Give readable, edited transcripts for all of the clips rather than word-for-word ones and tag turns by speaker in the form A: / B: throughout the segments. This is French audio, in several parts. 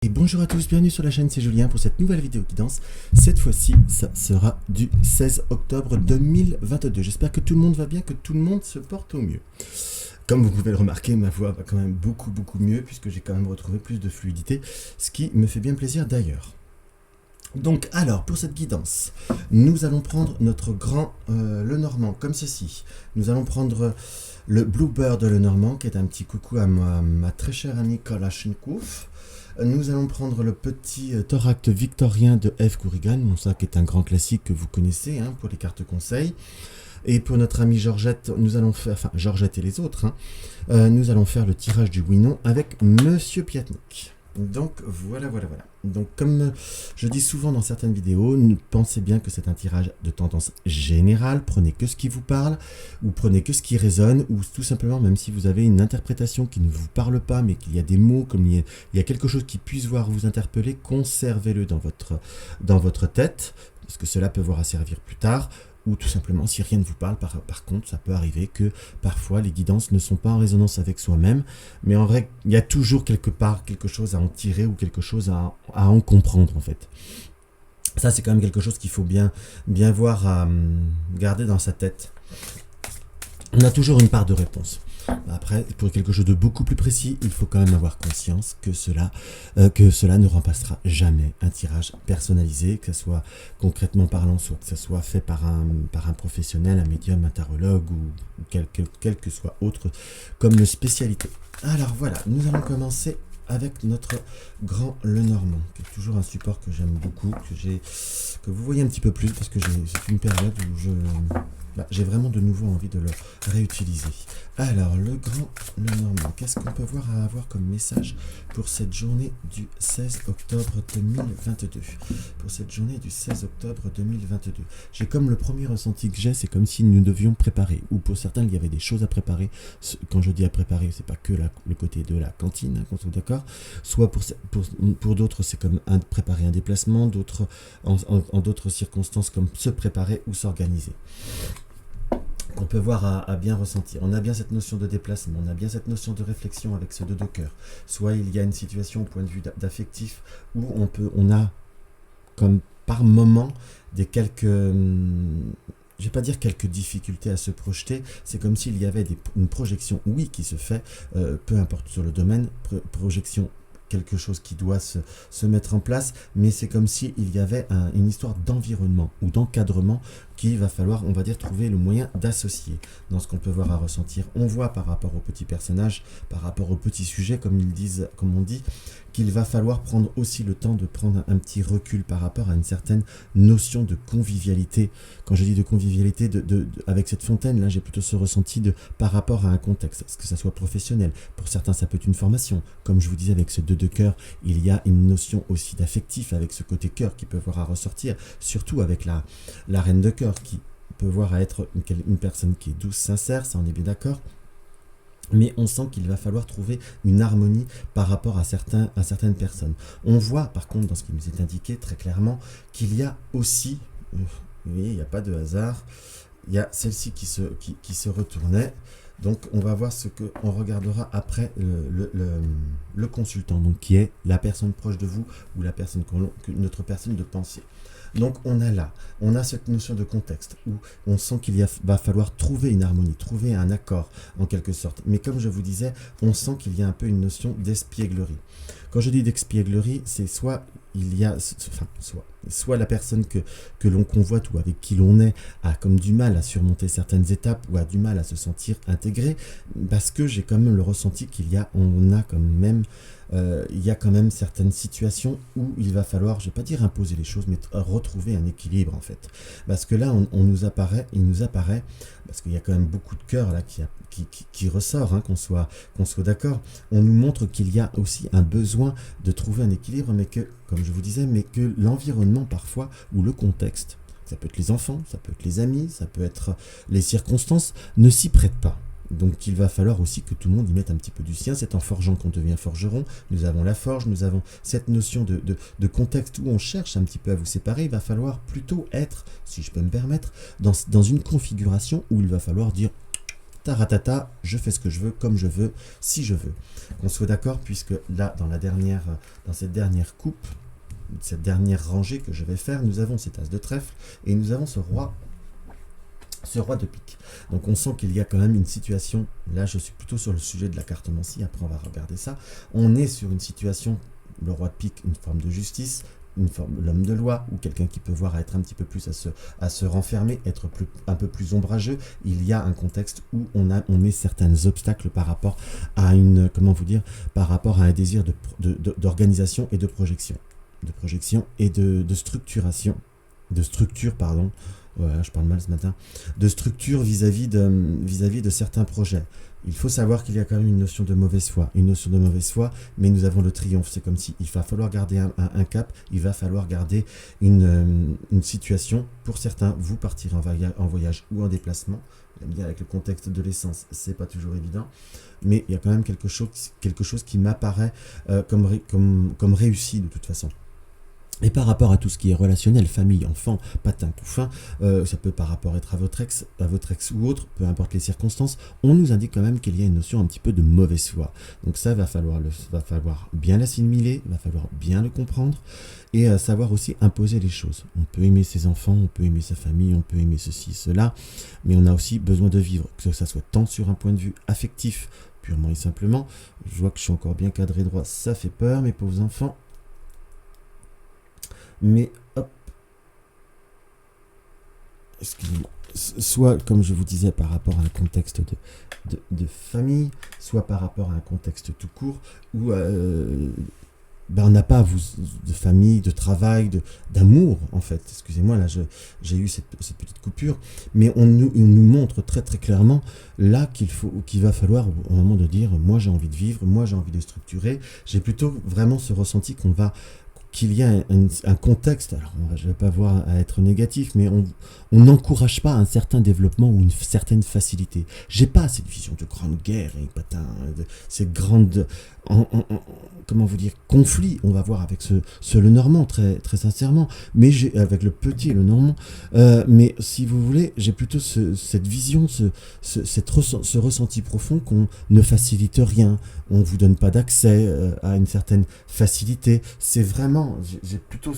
A: Et bonjour à tous, bienvenue sur la chaîne, c'est Julien pour cette nouvelle vidéo guidance. Cette fois-ci, ça sera du 16 octobre 2022. J'espère que tout le monde va bien, que tout le monde se porte au mieux. Comme vous pouvez le remarquer, ma voix va quand même beaucoup mieux puisque j'ai quand même retrouvé plus de fluidité, ce qui me fait bien plaisir d'ailleurs. Donc alors, pour cette guidance, nous allons prendre notre grand Lenormand comme ceci. Nous allons prendre le Bluebird Lenormand qui est un petit coucou à ma très chère amie Kalachnikov. Nous allons prendre le petit Thoract victorien de F. Corrigan, ça qui est un grand classique que vous connaissez pour les cartes conseils. Et pour notre amie Georgette, nous allons faire, enfin Georgette et les autres, nous allons faire le tirage du oui-non avec Monsieur Piatnik. Donc voilà. Donc comme je dis souvent dans certaines vidéos, pensez bien que c'est un tirage de tendance générale, prenez que ce qui vous parle, ou prenez que ce qui résonne, ou tout simplement même si vous avez une interprétation qui ne vous parle pas, mais qu'il y a des mots, comme il y a quelque chose qui puisse vous interpeller, conservez-le dans votre tête, parce que cela peut vous servir plus tard. Ou tout simplement, si rien ne vous parle, par contre, ça peut arriver que parfois les guidances ne sont pas en résonance avec soi-même, mais en vrai, il y a toujours quelque part quelque chose à en tirer ou quelque chose à en comprendre en fait. Ça, c'est quand même quelque chose qu'il faut bien voir à garder dans sa tête. On a toujours une part de réponse. Après, pour quelque chose de beaucoup plus précis, il faut quand même avoir conscience que cela ne remplacera jamais un tirage personnalisé, que ce soit concrètement parlant, soit que ce soit fait par un professionnel, un médium, un tarologue ou quel que soit autre comme spécialité. Alors voilà, nous allons commencer avec notre grand Lenormand, qui est toujours un support que j'aime beaucoup, que vous voyez un petit peu plus, parce que c'est une période où j'ai vraiment de nouveau envie de le réutiliser. Alors, le grand Lenormand, qu'est-ce qu'on peut avoir comme message pour cette journée du 16 octobre 2022 ? Pour cette journée du 16 octobre 2022. J'ai comme le premier ressenti que j'ai, c'est comme si nous devions préparer. Ou pour certains, il y avait des choses à préparer. Quand je dis à préparer, c'est pas que le côté de la cantine, qu'on soit d'accord. Soit pour d'autres, c'est comme préparer un déplacement. D'autres, en d'autres circonstances, comme se préparer ou s'organiser. On peut voir à bien ressentir. On a bien cette notion de déplacement, on a bien cette notion de réflexion avec ce 2 de cœur. Soit il y a une situation au point de vue d'affectif où on a comme par moment je vais pas dire quelques difficultés à se projeter, c'est comme s'il y avait une projection, oui, qui se fait, peu importe sur le domaine, projection quelque chose qui doit se mettre en place, mais c'est comme s'il y avait une histoire d'environnement ou d'encadrement qu'il va falloir, on va dire, trouver le moyen d'associer dans ce qu'on peut voir à ressentir. On voit par rapport aux petits personnages, par rapport aux petits sujets, comme on dit, qu'il va falloir prendre aussi le temps de prendre un petit recul par rapport à une certaine notion de convivialité. Quand je dis de convivialité, avec cette fontaine, là j'ai plutôt ce ressenti par rapport à un contexte, que ça soit professionnel. Pour certains, ça peut être une formation. Comme je vous disais, avec ce 2 de cœur, il y a une notion aussi d'affectif, avec ce côté cœur qui peut voir à ressortir, surtout avec la reine de cœur, qui peut voir à être une personne qui est douce, sincère, ça on est bien d'accord. Mais on sent qu'il va falloir trouver une harmonie par rapport à certaines personnes. On voit par contre dans ce qui nous est indiqué très clairement qu'il y a aussi, vous voyez, il n'y a pas de hasard, il y a celle-ci qui se retournait. Donc on va voir ce qu'on regardera après le consultant, donc qui est la personne proche de vous ou la personne notre personne de pensée. Donc on a cette notion de contexte où on sent qu'il va falloir trouver une harmonie, trouver un accord en quelque sorte. Mais comme je vous disais, on sent qu'il y a un peu une notion d'espièglerie. Quand je dis d'espièglerie, c'est soit la personne que l'on convoite ou avec qui l'on est a comme du mal à surmonter certaines étapes ou a du mal à se sentir intégré, parce que j'ai quand même le ressenti qu'il y a quand même certaines situations où il va falloir, je ne vais pas dire imposer les choses, mais retrouver un équilibre en fait. Parce que là, il nous apparaît, parce qu'il y a quand même beaucoup de cœur là qui ressort, qu'on soit d'accord, on nous montre qu'il y a aussi un besoin de trouver un équilibre, mais que, comme je vous disais, mais que l'environnement parfois, ou le contexte, ça peut être les enfants, ça peut être les amis, ça peut être les circonstances, ne s'y prêtent pas. Donc il va falloir aussi que tout le monde y mette un petit peu du sien. C'est en forgeant qu'on devient forgeron. Nous avons la forge, nous avons cette notion de contexte où on cherche un petit peu à vous séparer. Il va falloir plutôt être, si je peux me permettre, dans une configuration où il va falloir dire taratata, je fais ce que je veux, comme je veux, si je veux. Qu'on soit d'accord, puisque là, dans cette dernière coupe, cette dernière rangée que je vais faire, nous avons cet as de trèfle et nous avons ce roi de pique. Donc on sent qu'il y a quand même une situation, là je suis plutôt sur le sujet de la cartomancie, après on va regarder ça, on est sur une situation, le roi de pique, une forme de justice, l'homme de loi, ou quelqu'un qui peut voir à être un petit peu plus à se renfermer, être un peu plus ombrageux. Il y a un contexte où on met certains obstacles par rapport à par rapport à un désir d'organisation et de projection et de structuration, de structure, pardon. Voilà, je parle mal ce matin, de structure vis-à-vis de certains projets. Il faut savoir qu'il y a quand même une notion de mauvaise foi, mais nous avons le triomphe. C'est comme si il va falloir garder un cap, il va falloir garder une situation. Pour certains, vous partirez en voyage ou en déplacement. Bien avec le contexte de l'essence, c'est pas toujours évident, mais il y a quand même quelque chose qui m'apparaît comme réussi de toute façon. Et par rapport à tout ce qui est relationnel, famille, enfant, patin, couffin, ça peut par rapport être à votre ex ou autre, peu importe les circonstances, on nous indique quand même qu'il y a une notion un petit peu de mauvaise foi. Donc ça, va falloir bien l'assimiler, va falloir bien le comprendre et savoir aussi imposer les choses. On peut aimer ses enfants, on peut aimer sa famille, on peut aimer ceci, cela, mais on a aussi besoin de vivre, que ça soit tant sur un point de vue affectif, purement et simplement. Je vois que je suis encore bien cadré droit, ça fait peur, mes pauvres enfants. Mais hop, excusez-moi, soit comme je vous disais par rapport à un contexte de famille, soit par rapport à un contexte tout court où on n'a pas de famille, de travail, d'amour en fait. Excusez-moi, là j'ai eu cette petite coupure, mais on nous montre très très clairement là qu'il va falloir au moment de dire moi j'ai envie de vivre, moi j'ai envie de structurer. J'ai plutôt vraiment ce ressenti qu'il y a un contexte, alors je ne vais pas voir à être négatif, mais on n'encourage pas un certain développement ou une certaine facilité. J'ai pas cette vision de grande guerre et de ces grandes conflits, on va voir avec ce le normand très, très sincèrement, mais avec le petit et le normand, mais si vous voulez, j'ai plutôt cette vision, ce ressenti profond qu'on ne facilite rien, on ne vous donne pas d'accès à une certaine facilité. C'est vraiment, j'ai plutôt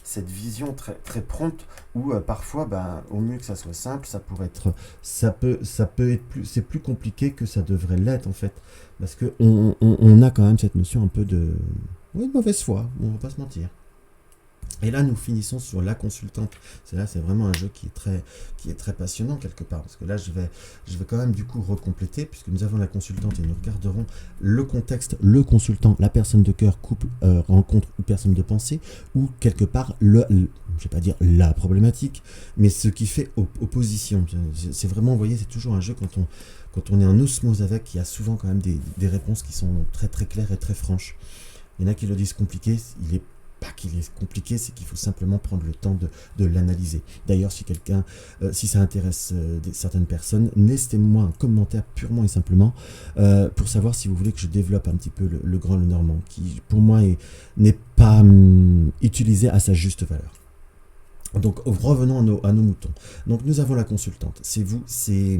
A: cette vision très, très prompte où parfois, au mieux que ça soit simple, ça peut être c'est plus compliqué que ça devrait l'être en fait, parce que on a quand même cette notion un peu de mauvaise foi, on va pas se mentir. Et là, nous finissons sur la consultante. C'est vraiment un jeu qui est très passionnant quelque part. Parce que là, je vais quand même du coup recompléter, puisque nous avons la consultante et nous regarderons le contexte, le consultant, la personne de cœur, couple, rencontre ou personne de pensée, ou quelque part, je ne vais pas dire la problématique, mais ce qui fait opposition. C'est vraiment, vous voyez, c'est toujours un jeu quand on est en osmose avec, il y a souvent quand même des réponses qui sont très très claires et très franches. Il y en a qui le disent compliqué, il est pas qu'il est compliqué, c'est qu'il faut simplement prendre le temps de l'analyser. D'ailleurs, si ça intéresse certaines personnes, laissez-moi un commentaire purement et simplement pour savoir si vous voulez que je développe un petit peu le grand le normand, qui pour moi n'est pas utilisé à sa juste valeur. Donc revenons à nos moutons. Donc nous avons la consultante. C'est vous, c'est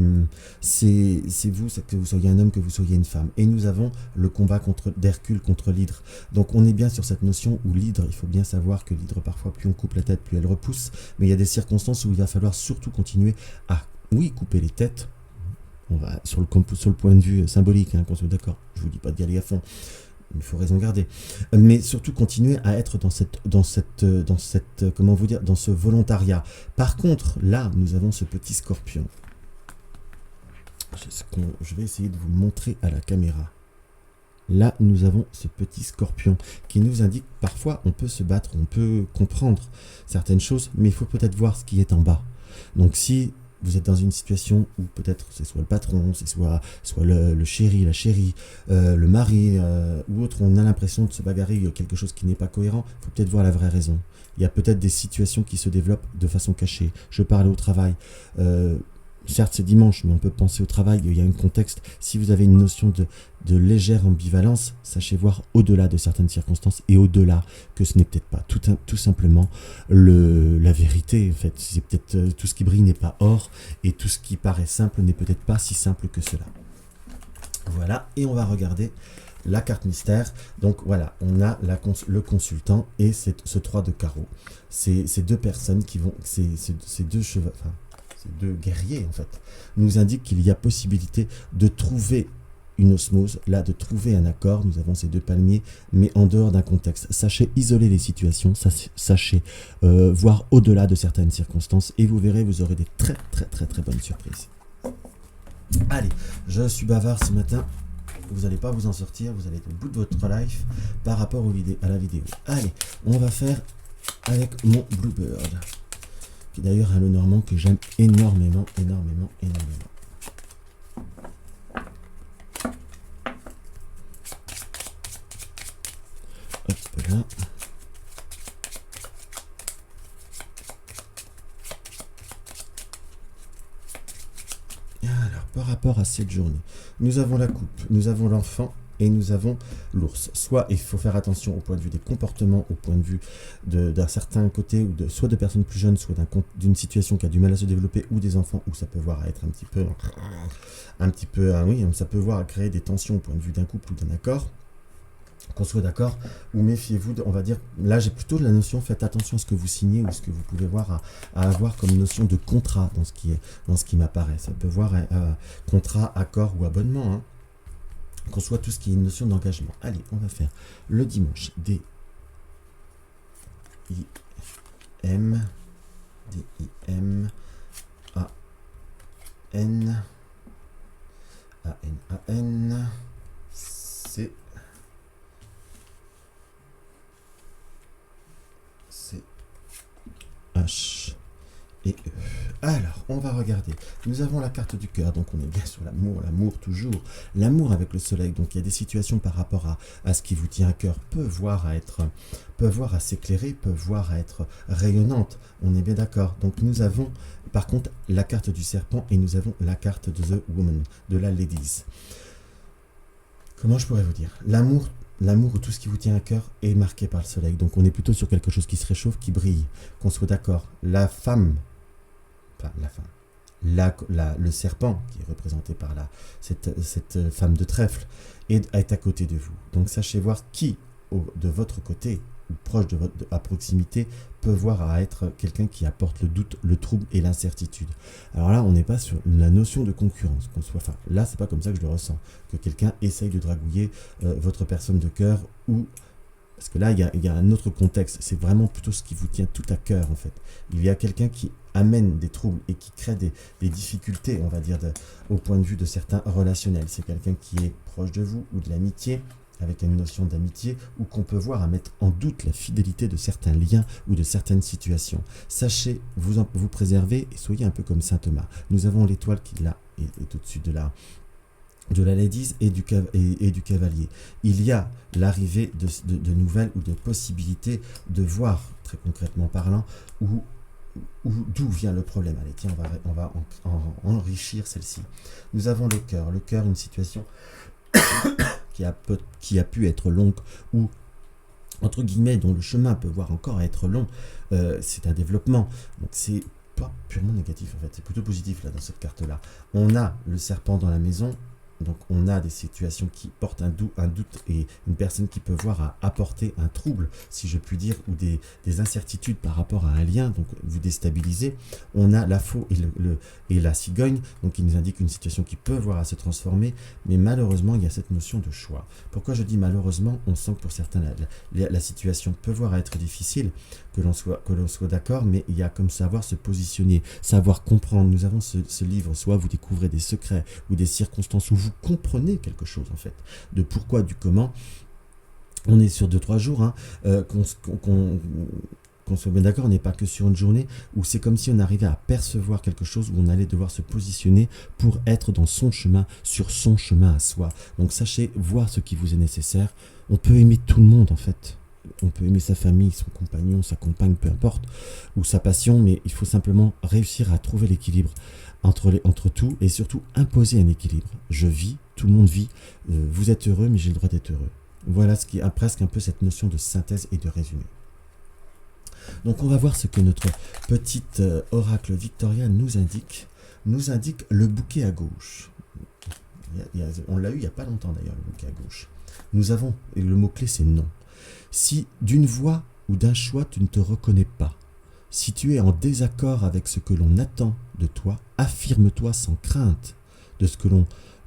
A: que vous soyez un homme, que vous soyez une femme. Et nous avons le combat d'Hercule contre l'hydre. Donc on est bien sur cette notion où l'hydre, il faut bien savoir que l'hydre parfois plus on coupe la tête, plus elle repousse. Mais il y a des circonstances où il va falloir surtout continuer à couper les têtes. On va sur le point de vue symbolique, qu'on soit d'accord. Je vous dis pas d'y aller à fond. Il faut raison garder, mais surtout continuer à être dans ce volontariat. Par contre, là, nous avons ce petit scorpion. Je vais essayer de vous montrer à la caméra. Là, nous avons ce petit scorpion qui nous indique parfois on peut se battre, on peut comprendre certaines choses, mais il faut peut-être voir ce qui est en bas. Donc si vous êtes dans une situation où peut-être c'est soit le patron, c'est soit le chéri, la chérie, le mari ou autre, on a l'impression de se bagarrer, il y a quelque chose qui n'est pas cohérent, il faut peut-être voir la vraie raison. Il y a peut-être des situations qui se développent de façon cachée. Je parle au travail. certes c'est dimanche, mais on peut penser au travail, il y a un contexte. Si vous avez une notion de légère ambivalence, sachez voir au-delà de certaines circonstances et au-delà que ce n'est peut-être pas tout simplement la vérité. En fait, c'est peut-être tout ce qui brille n'est pas or et tout ce qui paraît simple n'est peut-être pas si simple que cela. Voilà, et on va regarder la carte mystère. Donc voilà, on a le consultant et ce 3 de carreau. Ces deux personnes qui vont, ces deux chevaux, enfin, ces deux guerriers en fait, nous indiquent qu'il y a possibilité de trouver une osmose, là de trouver un accord. Nous avons ces deux palmiers, mais en dehors d'un contexte. Sachez isoler les situations, sachez voir au-delà de certaines circonstances et vous verrez, vous aurez des très très très très bonnes surprises. Allez, je suis bavard ce matin. Vous n'allez pas vous en sortir, vous allez être au bout de votre life par rapport à la vidéo. Allez, on va faire avec mon Bluebird, qui est d'ailleurs un Lenormand que j'aime énormément. Hop là. Alors, par rapport à cette journée, nous avons la coupe, nous avons l'enfant et nous avons l'ours. Soit il faut faire attention au point de vue des comportements, au point de vue d'un certain côté, ou soit de personnes plus jeunes, soit d'une situation qui a du mal à se développer, ou des enfants, où ça peut voir à être un petit peu, oui, ça peut voir à créer des tensions au point de vue d'un couple ou d'un accord. Qu'on soit d'accord, ou méfiez-vous, on va dire, là j'ai plutôt la notion, faites attention à ce que vous signez ou ce que vous pouvez voir à avoir comme notion de contrat dans ce qui m'apparaît. Ça peut voir contrat, accord ou abonnement, hein. Qu'on soit tout ce qui est une notion d'engagement. Allez, on va faire le dimanche, D-I-M, A-N, A-N, C, H et E. Alors, on va regarder. Nous avons la carte du cœur, donc on est bien sur l'amour toujours. L'amour avec le soleil, donc il y a des situations par rapport à ce qui vous tient à cœur, peut voir à s'éclairer, peut voir à être rayonnante. On est bien d'accord. Donc nous avons par contre la carte du serpent et nous avons la carte de The Woman, de la Ladies. Comment je pourrais vous dire ? L'amour ou tout ce qui vous tient à cœur est marqué par le soleil. Donc on est plutôt sur quelque chose qui se réchauffe, qui brille. Qu'on soit d'accord. Le serpent, qui est représenté par cette femme de trèfle, est à côté de vous. Donc sachez voir qui, de votre côté, ou proche à proximité, peut voir à être quelqu'un qui apporte le doute, le trouble et l'incertitude. Alors là, on n'est pas sur la notion de concurrence. Là, c'est pas comme ça que je le ressens. Que quelqu'un essaye de dragouiller votre personne de cœur ou... Parce que là, il y a un autre contexte. C'est vraiment plutôt ce qui vous tient tout à cœur, en fait. Il y a quelqu'un qui amène des troubles et qui crée des difficultés, on va dire, au point de vue de certains relationnels. C'est quelqu'un qui est proche de vous ou de l'amitié, avec une notion d'amitié, ou qu'on peut voir à mettre en doute la fidélité de certains liens ou de certaines situations. Sachez vous préserver et soyez un peu comme saint Thomas. Nous avons l'étoile qui là est au-dessus de la Ladies et du cavalier. Il y a l'arrivée de nouvelles ou de possibilités de voir, très concrètement parlant, d'où vient le problème. Allez, tiens, on va enrichir celle-ci. Nous avons le cœur, une situation qui a pu être longue ou entre guillemets dont le chemin peut voir encore être long. C'est un développement, donc c'est pas purement négatif en fait, c'est plutôt positif là dans cette carte là. On a le serpent dans la maison. Donc on a des situations qui portent un doute et une personne qui peut voir à apporter un trouble, si je puis dire, ou des incertitudes par rapport à un lien, donc vous déstabiliser. On a la faux et la cigogne, donc qui nous indique une situation qui peut voir à se transformer, mais malheureusement il y a cette notion de choix. Pourquoi je dis malheureusement? On sent que pour certains la situation peut voir à être difficile, que l'on soit d'accord, mais il y a comme savoir se positionner, savoir comprendre. Nous avons ce livre, soit vous découvrez des secrets ou des circonstances où vous comprenez quelque chose en fait, de pourquoi, du comment. On est sur 2-3 jours, hein, qu'on soit bien d'accord, on n'est pas que sur une journée où c'est comme si on arrivait à percevoir quelque chose, où on allait devoir se positionner pour être dans son chemin, sur son chemin à soi. Donc sachez voir ce qui vous est nécessaire. On peut aimer tout le monde en fait. On peut aimer sa famille, son compagnon, sa compagne, peu importe, ou sa passion, mais il faut simplement réussir à trouver l'équilibre, entre tout et surtout imposer un équilibre. Je vis, tout le monde vit, vous êtes heureux mais j'ai le droit d'être heureux. Voilà ce qui a presque un peu cette notion de synthèse et de résumé. Donc on va voir ce que notre petite oracle Victoria nous indique. Nous indique le bouquet à gauche. On l'a eu il n'y a pas longtemps d'ailleurs, le bouquet à gauche. Nous avons, et le mot-clé c'est non. Si d'une voix ou d'un choix tu ne te reconnais pas, si tu es en désaccord avec ce que l'on attend de toi, affirme-toi sans crainte de ce que l'on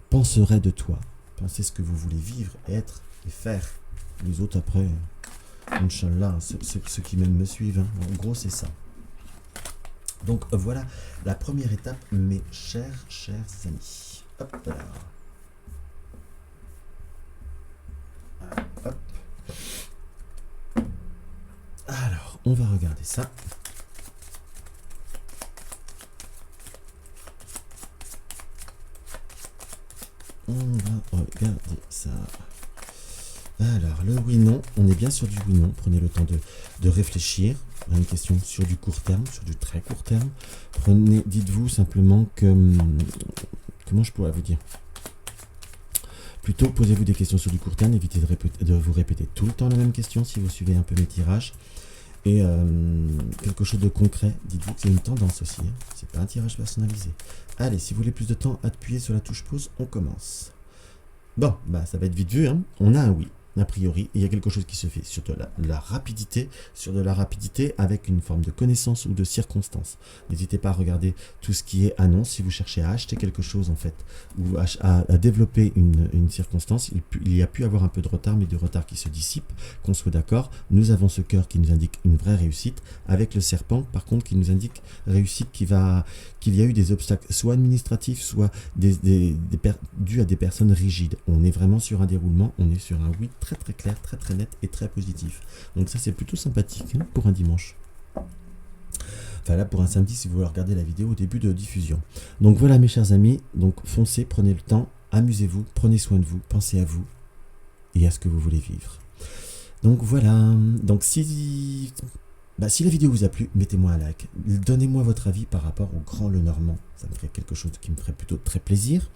A: penserait de toi. Pensez ce que vous voulez vivre, être et faire. Les autres après, Inch'Allah, ceux qui même me suivent, hein. En gros c'est ça. Donc voilà la première étape, mes chers amis. Hop là. Hop. Alors, on va regarder ça. On va regarder ça. Alors, le oui-non, on est bien sur du oui-non. Prenez le temps de réfléchir à une question sur du court terme, sur du très court terme. Dites-vous simplement que... Comment je pourrais vous dire ? Plutôt, posez-vous des questions sur du court terme. Évitez de vous répéter tout le temps la même question si vous suivez un peu mes tirages. Et quelque chose de concret. Dites-vous que c'est une tendance aussi. Hein. C'est pas un tirage personnalisé. Allez, si vous voulez plus de temps, appuyez sur la touche pause. On commence. Bon, bah ça va être vite vu. Hein. On a un oui. A priori, il y a quelque chose qui se fait sur de la rapidité, avec une forme de connaissance ou de circonstance. N'hésitez pas à regarder tout ce qui est annonce. Si vous cherchez à acheter quelque chose en fait, ou à développer une circonstance, il y a pu avoir un peu de retard, mais de retard qui se dissipe, qu'on soit d'accord. Nous avons ce cœur qui nous indique une vraie réussite, avec le serpent par contre qui nous indique réussite qu'il y a eu des obstacles, soit administratifs, soit dus à des personnes rigides. On est vraiment sur un déroulement, on est sur un oui très très clair, très très net et très positif. Donc ça c'est plutôt sympathique hein, pour un dimanche. Enfin là pour un samedi si vous voulez regarder la vidéo au début de diffusion. Donc voilà mes chers amis, donc foncez, prenez le temps, amusez-vous, prenez soin de vous, pensez à vous et à ce que vous voulez vivre. Donc voilà, donc si la vidéo vous a plu, mettez-moi un like, donnez-moi votre avis par rapport au Grand Lenormand, ça me ferait quelque chose qui me ferait plutôt très plaisir.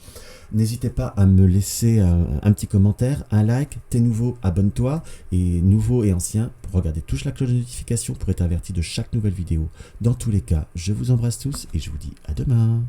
A: N'hésitez pas à me laisser un petit commentaire, un like, t'es nouveau, abonne-toi, et nouveau et ancien, regardez, touche la cloche de notification pour être averti de chaque nouvelle vidéo. Dans tous les cas, je vous embrasse tous et je vous dis à demain.